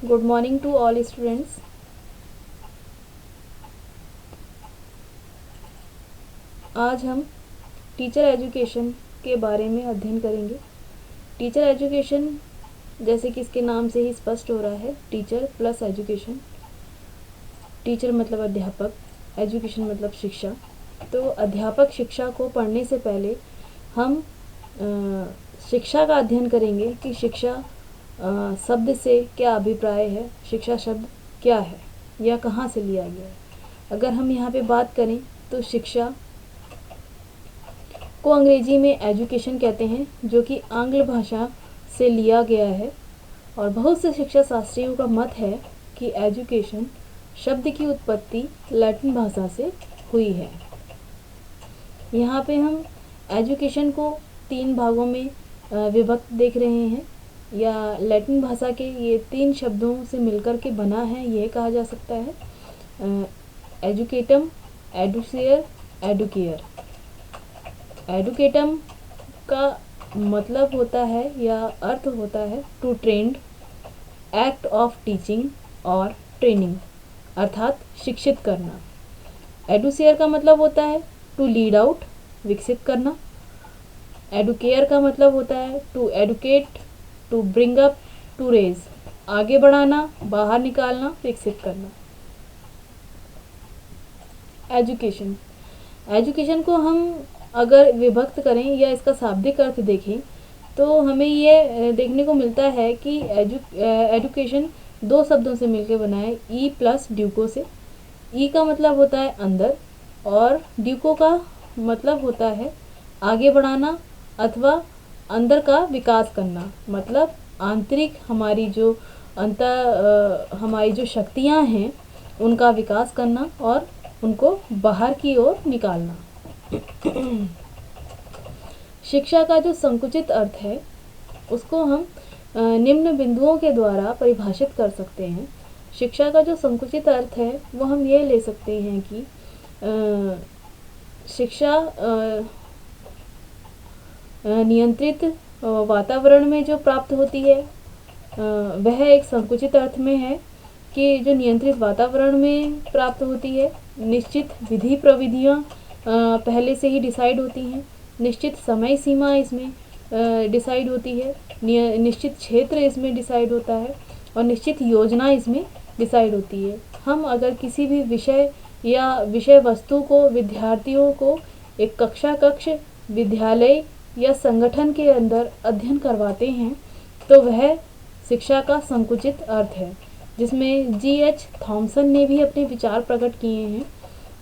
Good morning to all students. आज हम teacher education के बारे में अध्ययन करेंगे। टीचर एजुकेशन जैसे कि इसके नाम से ही स्पष्ट हो रहा है, टीचर प्लस एजुकेशन। टीचर मतलब अध्यापक, एजुकेशन मतलब शिक्षा। तो अध्यापक शिक्षा को पढ़ने से पहले हम शिक्षा का अध्ययन करेंगे कि शिक्षा शब्द से क्या अभिप्राय है, शिक्षा शब्द क्या है या कहाँ से लिया गया है। अगर हम यहाँ पे बात करें तो शिक्षा को अंग्रेजी में एजुकेशन कहते हैं, जो कि आंग्ल भाषा से लिया गया है। और बहुत से शिक्षा शास्त्रियों का मत है कि एजुकेशन शब्द की उत्पत्ति लैटिन भाषा से हुई है। यहाँ पे हम एजुकेशन को 3 भागों में विभक्त देख रहे हैं, या लैटिन भाषा के ये 3 शब्दों से मिलकर के बना है, यह कहा जा सकता है। एजुकेटम, एडुसियर, एडुकेयर। एडुकेटम का मतलब होता है या अर्थ होता है to train, act of teaching और ट्रेनिंग, अर्थात शिक्षित करना। एडुसियर का मतलब होता है टू लीड आउट, विकसित करना। एडुकेयर का मतलब होता है to educate, to bring up, to raise, आगे बढ़ाना, बाहर निकालना, विकसित करना। एजुकेशन, एजुकेशन को हम अगर विभक्त करें या इसका शाब्दिक अर्थ देखें तो हमें ये देखने को मिलता है कि एजुकेशन 2 शब्दों से मिलकर बना है, ई प्लस ड्यूको से। ई का मतलब होता है अंदर और ड्यूको का मतलब होता है आगे बढ़ाना अथवा अंदर का विकास करना, मतलब आंतरिक हमारी जो शक्तियाँ हैं उनका विकास करना और उनको बाहर की ओर निकालना। शिक्षा का जो संकुचित अर्थ है उसको हम निम्न बिंदुओं के द्वारा परिभाषित कर सकते हैं। शिक्षा का जो संकुचित अर्थ है वो हम ये ले सकते हैं कि शिक्षा नियंत्रित वातावरण में जो प्राप्त होती है वह एक संकुचित अर्थ में है कि जो नियंत्रित वातावरण में प्राप्त होती है। निश्चित विधि प्रविधियाँ पहले से ही डिसाइड होती हैं, निश्चित समय सीमा इसमें डिसाइड होती है, निश्चित क्षेत्र इसमें डिसाइड होता है और निश्चित योजना इसमें डिसाइड होती है। हम अगर किसी भी विषय या विषय वस्तु को विद्यार्थियों को एक कक्ष, विद्यालय या संगठन के अंदर अध्ययन करवाते हैं तो वह शिक्षा का संकुचित अर्थ है, जिसमें जी.एच. थॉमसन ने भी अपने विचार प्रकट किए हैं।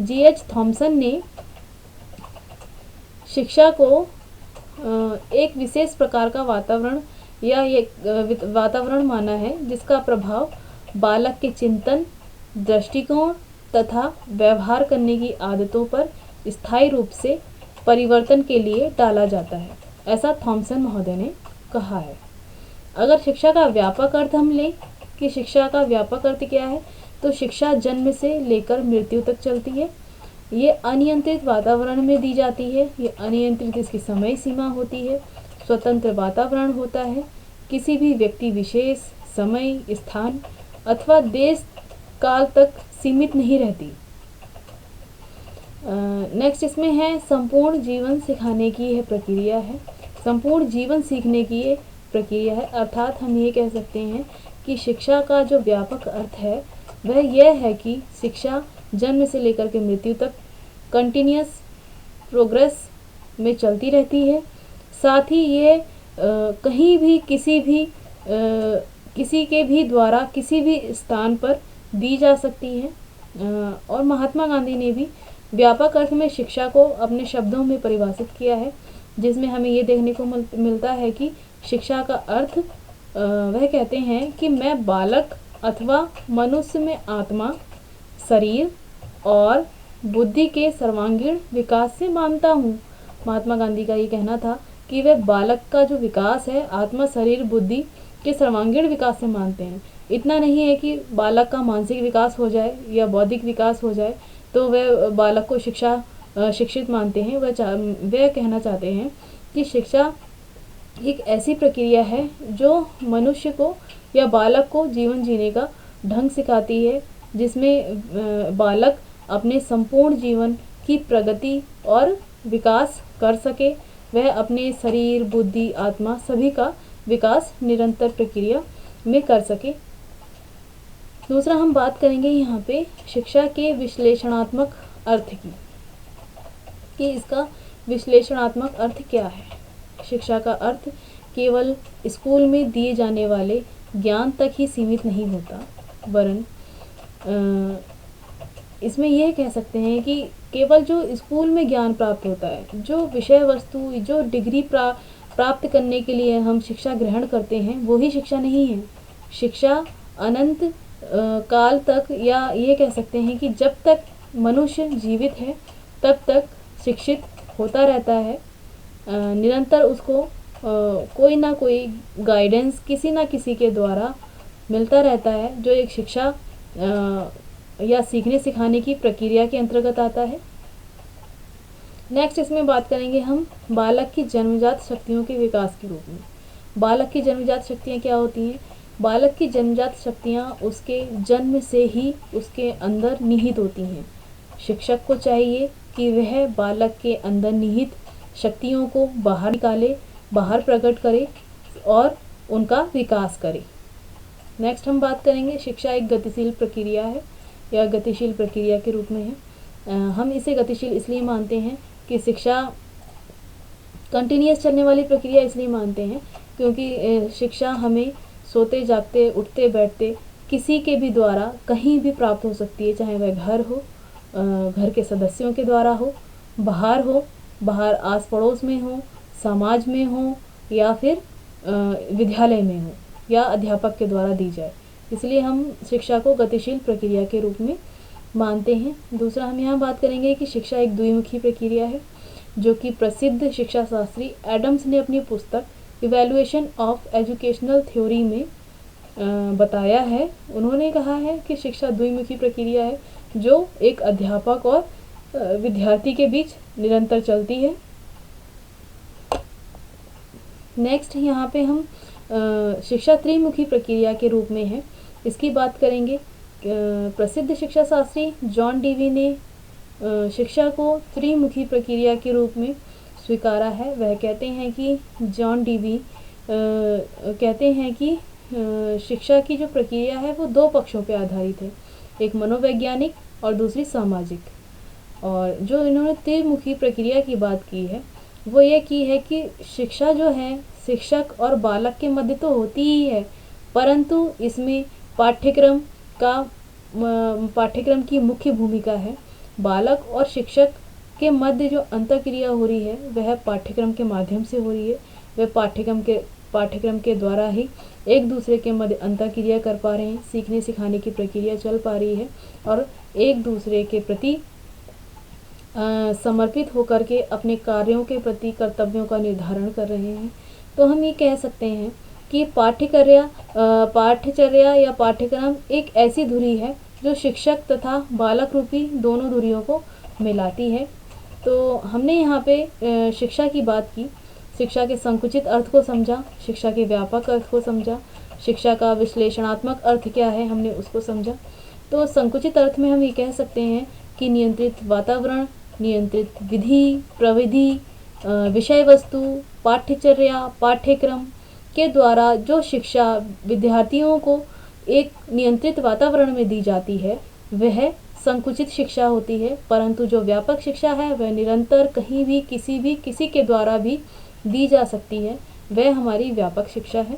जी.एच. थॉमसन ने शिक्षा को एक विशेष प्रकार का वातावरण या एक वातावरण माना है जिसका प्रभाव बालक के चिंतन, दृष्टिकोण तथा व्यवहार करने की आदतों पर स्थायी रूप से परिवर्तन के लिए डाला जाता है, ऐसा थॉमसन महोदय ने कहा है। अगर शिक्षा का व्यापक अर्थ हम लें कि शिक्षा का व्यापक अर्थ क्या है, तो शिक्षा जन्म से लेकर मृत्यु तक चलती है। ये अनियंत्रित वातावरण में दी जाती है, ये अनियंत्रित इसकी समय सीमा होती है, स्वतंत्र वातावरण होता है, किसी भी व्यक्ति विशेष, समय, स्थान अथवा देश काल तक सीमित नहीं रहती। नेक्स्ट इसमें है संपूर्ण जीवन सिखाने की यह प्रक्रिया है। संपूर्ण जीवन सीखने की ये प्रक्रिया है, अर्थात हम ये कह सकते हैं कि शिक्षा का जो व्यापक अर्थ है वह यह है कि शिक्षा जन्म से लेकर के मृत्यु तक कंटिन्यूअस प्रोग्रेस में चलती रहती है। साथ ही ये कहीं भी किसी के भी द्वारा किसी भी स्थान पर दी जा सकती है। और महात्मा गांधी ने भी व्यापक अर्थ में शिक्षा को अपने शब्दों में परिभाषित किया है, जिसमें हमें ये देखने को मिलता है कि शिक्षा का अर्थ वह कहते हैं कि मैं बालक अथवा मनुष्य में आत्मा, शरीर और बुद्धि के सर्वांगीण विकास से मानता हूँ। महात्मा गांधी का ये कहना था कि वे बालक का जो विकास है आत्मा, शरीर, बुद्धि के सर्वांगीण विकास से मानते हैं। इतना नहीं है कि बालक का मानसिक विकास हो जाए या बौद्धिक विकास हो जाए तो वे बालक को शिक्षित मानते हैं। वह कहना चाहते हैं कि शिक्षा एक ऐसी प्रक्रिया है जो मनुष्य को या बालक को जीवन जीने का ढंग सिखाती है, जिसमें बालक अपने संपूर्ण जीवन की प्रगति और विकास कर सके। वह अपने शरीर, बुद्धि, आत्मा सभी का विकास निरंतर प्रक्रिया में कर सके। दूसरा हम बात करेंगे यहाँ पे शिक्षा के विश्लेषणात्मक अर्थ की, कि इसका विश्लेषणात्मक अर्थ क्या है। शिक्षा का अर्थ केवल स्कूल में दिए जाने वाले ज्ञान तक ही सीमित नहीं होता, वरन इसमें यह कह सकते हैं कि केवल जो स्कूल में ज्ञान प्राप्त होता है, जो विषय वस्तु, जो डिग्री प्राप्त करने के लिए हम शिक्षा ग्रहण करते हैं, वो ही शिक्षा नहीं है। शिक्षा अनंत काल तक, या ये कह सकते हैं कि जब तक मनुष्य जीवित है तब तक शिक्षित होता रहता है। निरंतर उसको कोई ना कोई गाइडेंस किसी ना किसी के द्वारा मिलता रहता है, जो एक शिक्षा या सीखने सिखाने की प्रक्रिया के अंतर्गत आता है। नेक्स्ट इसमें बात करेंगे हम बालक की जन्मजात शक्तियों के विकास के रूप में। बालक की जन्मजात शक्तियाँ क्या होती हैं? बालक की जन्मजात शक्तियाँ उसके जन्म से ही उसके अंदर निहित होती हैं। शिक्षक को चाहिए कि वह बालक के अंदर निहित शक्तियों को बाहर निकाले, बाहर प्रकट करे और उनका विकास करे। नेक्स्ट हम बात करेंगे शिक्षा एक गतिशील प्रक्रिया है या गतिशील प्रक्रिया के रूप में है। हम इसे गतिशील इसलिए मानते हैं कि शिक्षा कंटिन्यूअस चलने वाली प्रक्रिया इसलिए मानते हैं क्योंकि शिक्षा हमें सोते जागते, उठते बैठते किसी के भी द्वारा कहीं भी प्राप्त हो सकती है, चाहे वह घर हो, घर के सदस्यों के द्वारा हो, बाहर आस पड़ोस में हो, समाज में हो, या फिर विद्यालय में हो, या अध्यापक के द्वारा दी जाए। इसलिए हम शिक्षा को गतिशील प्रक्रिया के रूप में मानते हैं। दूसरा हम यहाँ बात करेंगे कि शिक्षा एक द्विमुखी प्रक्रिया है, जो कि प्रसिद्ध शिक्षा शास्त्री एडम्स ने अपनी पुस्तक इवैल्यूएशन ऑफ एजुकेशनल थ्योरी में बताया है। उन्होंने कहा है कि शिक्षा द्विमुखी प्रक्रिया है, जो एक अध्यापक और विद्यार्थी के बीच निरंतर चलती है। नेक्स्ट यहाँ पे हम शिक्षा त्रिमुखी प्रक्रिया के रूप में है, इसकी बात करेंगे। प्रसिद्ध शिक्षा शास्त्री जॉन डीवी ने शिक्षा को त्रिमुखी प्रक्रिया के रूप में स्वीकारा है। वह कहते हैं कि जॉन डीवी कहते हैं कि शिक्षा की जो प्रक्रिया है वो दो पक्षों पर आधारित है, एक मनोवैज्ञानिक और दूसरी सामाजिक। और जो इन्होंने त्रिमुखी प्रक्रिया की बात की है वो ये की है कि शिक्षा जो है शिक्षक और बालक के मध्य तो होती ही है, परंतु इसमें पाठ्यक्रम की मुख्य भूमिका है। बालक और शिक्षक के मध्य जो अंतःक्रिया हो रही है वह पाठ्यक्रम के माध्यम से हो रही है। वह पाठ्यक्रम के द्वारा ही एक दूसरे के मध्य अंतःक्रिया कर पा रहे हैं, सीखने सिखाने की प्रक्रिया चल पा रही है और एक दूसरे के प्रति समर्पित होकर के अपने कार्यों के प्रति कर्तव्यों का निर्धारण कर रहे हैं। तो हम ये कह सकते हैं कि पाठ्यचर्या या पाठ्यक्रम एक ऐसी धुरी है जो शिक्षक तथा बालक रूपी दोनों धुरियों को मिलाती है। तो हमने यहाँ पे शिक्षा की बात की, शिक्षा के संकुचित अर्थ को समझा, शिक्षा के व्यापक अर्थ को समझा, शिक्षा का विश्लेषणात्मक अर्थ क्या है हमने उसको समझा। तो संकुचित अर्थ में हम ये कह सकते हैं कि नियंत्रित वातावरण, नियंत्रित विधि, प्रविधि, विषय वस्तु, पाठ्यचर्या, पाठ्यक्रम के द्वारा जो शिक्षा विद्यार्थियों को एक नियंत्रित वातावरण में दी जाती है वह संकुचित शिक्षा होती है। परंतु जो व्यापक शिक्षा है वह निरंतर कहीं भी किसी के द्वारा भी दी जा सकती है, वह हमारी व्यापक शिक्षा है।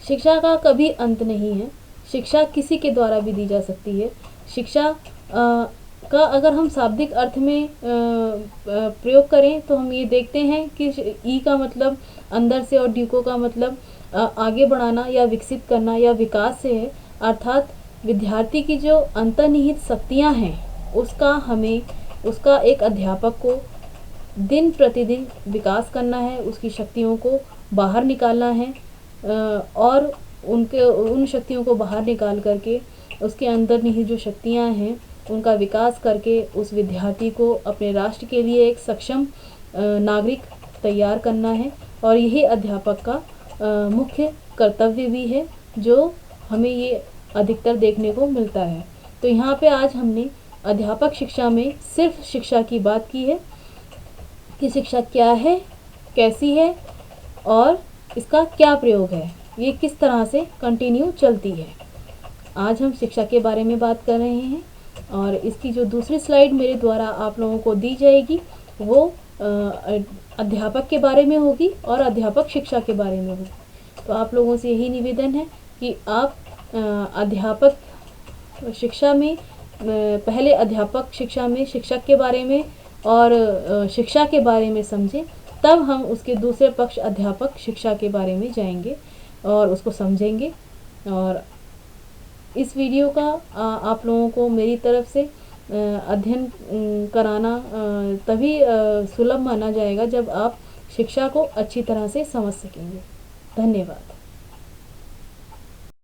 शिक्षा का कभी अंत नहीं है, शिक्षा किसी के द्वारा भी दी जा सकती है। शिक्षा का अगर हम शाब्दिक अर्थ में प्रयोग करें तो हम ये देखते हैं कि ई का मतलब अंदर से और डी का मतलब आगे बढ़ाना या विकसित करना या विकास से है। अर्थात विद्यार्थी की जो अंतर्निहित शक्तियाँ हैं उसका एक अध्यापक को दिन प्रतिदिन विकास करना है, उसकी शक्तियों को बाहर निकालना है और उन शक्तियों को बाहर निकाल करके उसके अंदर निहित जो शक्तियाँ हैं उनका विकास करके उस विद्यार्थी को अपने राष्ट्र के लिए एक सक्षम नागरिक तैयार करना है। और यही अध्यापक का मुख्य कर्तव्य भी है जो हमें ये अधिकतर देखने को मिलता है। तो यहाँ पे आज हमने अध्यापक शिक्षा में सिर्फ शिक्षा की बात की है कि शिक्षा क्या है, कैसी है और इसका क्या प्रयोग है, ये किस तरह से कंटिन्यू चलती है। आज हम शिक्षा के बारे में बात कर रहे हैं और इसकी जो दूसरी स्लाइड मेरे द्वारा आप लोगों को दी जाएगी वो अध्यापक के बारे में होगी और अध्यापक शिक्षा के बारे में होगी। तो आप लोगों से यही निवेदन है कि आप अध्यापक शिक्षा में पहले अध्यापक शिक्षा में शिक्षक के बारे में और शिक्षा के बारे में समझें, तब हम उसके दूसरे पक्ष अध्यापक शिक्षा के बारे में जाएंगे और उसको समझेंगे। और इस वीडियो का आप लोगों को मेरी तरफ से अध्ययन कराना तभी सुलभ माना जाएगा जब आप शिक्षा को अच्छी तरह से समझ सकेंगे। धन्यवाद।